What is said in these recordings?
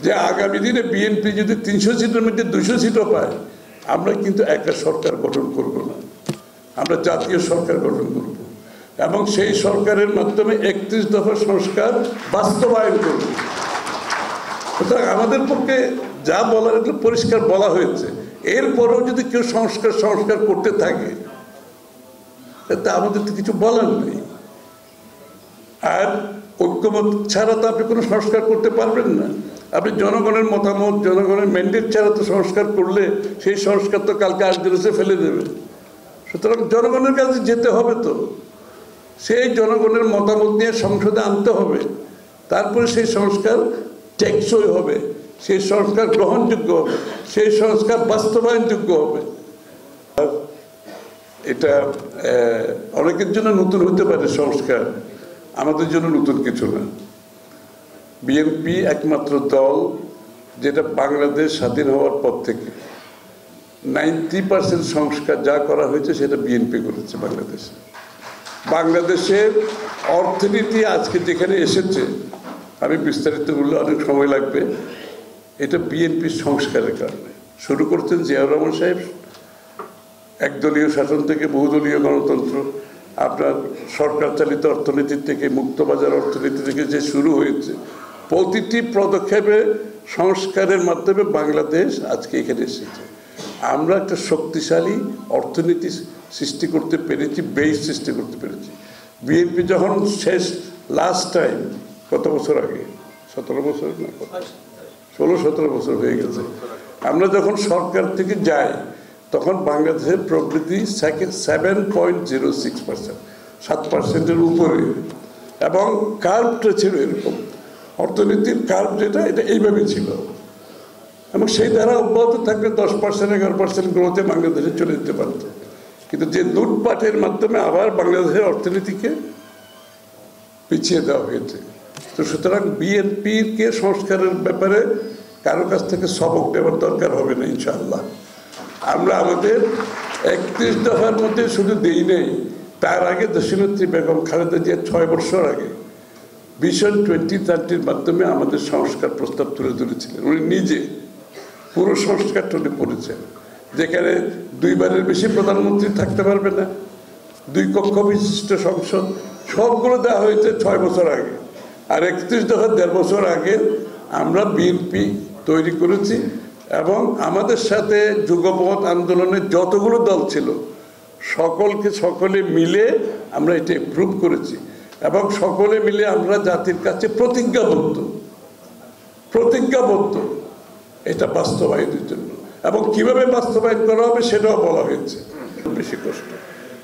যে আগামী দিনে বিএনপি যদি 300 সিটের মধ্যে 200 সিটও পায়, আমরা কিন্তু একটা সরকার গঠন করব না, আমরা জাতীয় সরকার গঠন করব এবং সেই সরকারের মাধ্যমে 31 দফা সংস্কার বাস্তবায়ন করব। সুতরাং আমাদের পক্ষে যা বলার এগুলো পরিষ্কার বলা হয়েছে। এরপরেও যদি কেউ সংস্কার করতে থাকে, তা আমাদের তো কিছু বলার নেই। আর ঐক্যমত ছাড়া তো আপনি কোনো সংস্কার করতে পারবেন না। আপনি জনগণের মতামত, জনগণের ম্যান্ডেট ছাড়া তো সংস্কার করলে সেই সংস্কার তো কালকে আজকে ফেলে দেবে। সুতরাং জনগণের কাছে যেতে হবে, তো সেই জনগণের মতামত নিয়ে সংসদে আনতে হবে, তারপরে সেই সংস্কার টেকসই হবে, সেই সংস্কার গ্রহণযোগ্য হবে, সেই সংস্কার বাস্তবায়নযোগ্য হবে। এটা অনেকের জন্য নতুন হতে পারে সংস্কার, আমাদের জন্য নতুন কিছু না। বিএনপি একমাত্র দল যেটা বাংলাদেশ স্বাধীন হওয়ার পর থেকে 90% সংস্কার যা করা হয়েছে সেটা বিএনপি করেছে। বাংলাদেশের অর্থনীতি আজকে যেখানে এসেছে, আমি বিস্তারিত বললে অনেক সময় লাগবে, এটা বিএনপির সংস্কারের কারণে। শুরু করছেন জিয়াউর রহমান সাহেব, একদলীয় শাসন থেকে বহুদলীয় গণতন্ত্র, আপনার সরকার চালিত অর্থনীতি থেকে, মুক্তবাজার অর্থনীতি থেকে যে শুরু হয়েছে, প্রতিটি পদক্ষেপে সংস্কারের মাধ্যমে বাংলাদেশ আজকে এখানে এসেছে। আমরা একটা শক্তিশালী অর্থনীতি সৃষ্টি করতে পেরেছি, বেস সৃষ্টি করতে পেরেছি। বিএনপি যখন লাস্ট টাইম কত বছর আগে, 17 বছর না, 16-17 বছর হয়ে গেছে, আমরা যখন সরকার থেকে যাই তখন বাংলাদেশের প্রবৃদ্ধি 7.06%, 7%-এর উপরে, এবং কার্ভটা ছিল এরকম, অর্থনীতির কার্ভ যেটা, এটা এইভাবে ছিল, এবং সেই দ্বারা অব্যাহত থাকলে 10%, 11% গ্রোথে বাংলাদেশে চলে যেতে পারত। কিন্তু যে লুটপাটের মাধ্যমে আবার বাংলাদেশের অর্থনীতিকে পিছিয়ে দেওয়া হয়েছে। তো সুতরাং বিএনপিকে সংস্কারের ব্যাপারে কারো কাছ থেকে সবক দেওয়ার দরকার হবে না ইনশাআল্লাহ। আমরা আমাদের 31 দফার মধ্যে শুধু দেই নেই, তার আগে দেশনেত্রী বেগম খালেদা জিয়া 6 বছর আগে ভিশন 2030-র মাধ্যমে আমাদের সংস্কার প্রস্তাব তুলে ধরেছিলেন। উনি নিজে পুরো সংস্কারটা উনি করেছেন, যেখানে 2বারের বেশি প্রধানমন্ত্রী থাকতে পারবে না, 2 কক্ষ বিশিষ্ট সংসদ, সবগুলো দেওয়া হয়েছে 6 বছর আগে। আর 31 দফা 1.5 বছর আগে আমরা বিএনপি তৈরি করেছি, এবং আমাদের সাথে যুগপৎ আন্দোলনের যতগুলো দল ছিল সকলে মিলে আমরা এটা অ্যাপ্রুভ করেছি, এবং সকলে মিলে আমরা জাতির কাছে প্রতিজ্ঞাবদ্ধ এটা বাস্তবায়নের জন্য, এবং কিভাবে বাস্তবায়ন করা হবে সেটাও বলা হয়েছে। বেশি কষ্ট।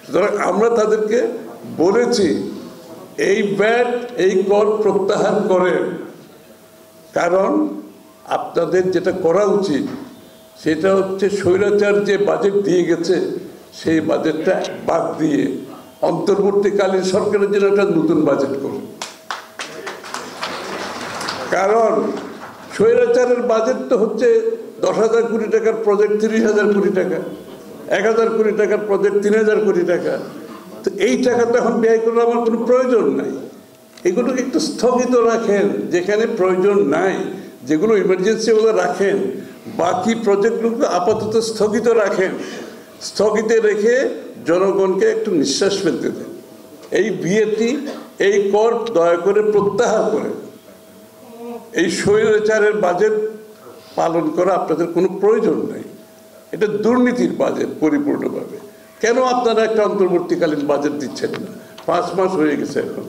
সুতরাং আমরা তাদেরকে বলেছি এই ভ্যাট, এই কর প্রত্যাহার করেন, কারণ আপনাদের যেটা করা উচিত সেটা হচ্ছে স্বৈরাচার যে বাজেট দিয়ে গেছে সেই বাজেটটা বাদ দিয়ে অন্তর্বর্তীকালীন সরকারের জন্য একটা নতুন বাজেট করুন। কারণ স্বৈরাচারের বাজেট তো হচ্ছে 10,000 কোটি টাকার প্রজেক্ট 30,000 কোটি টাকা, 1,000 কোটি টাকার প্রজেক্ট 3,000 কোটি টাকা। তো এই টাকা তো এখন ব্যয় করার আমার কোনো প্রয়োজন নাই। এগুলোকে একটু স্থগিত রাখেন, যেখানে প্রয়োজন নাই, যেগুলো ইমার্জেন্সি ওগুলো রাখেন, বাকি প্রজেক্টগুলো আপাতত স্থগিত রাখেন। স্থগিতে রেখে জনগণকে একটু নিঃশ্বাস ফেলতে দেন। এই ভিএটি, এই কর দয়া করে প্রত্যাহার করে এই স্বৈরাচারের বাজেট পালন করা আপনাদের কোনো প্রয়োজন নেই। এটা দুর্নীতির বাজেট পরিপূর্ণভাবে। কেন আপনারা একটা অন্তর্বর্তীকালীন বাজেট দিচ্ছেন না? 5 মাস হয়ে গেছে এখন।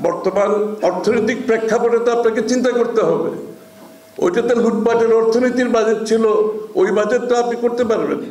বর্তমান অর্থনৈতিক প্রেক্ষাপটে তো আপনাকে চিন্তা করতে হবে। ওইটাতে লুটপাটের অর্থনীতির বাজেট ছিল, ওই বাজেট তো আপনি করতে পারবেন না।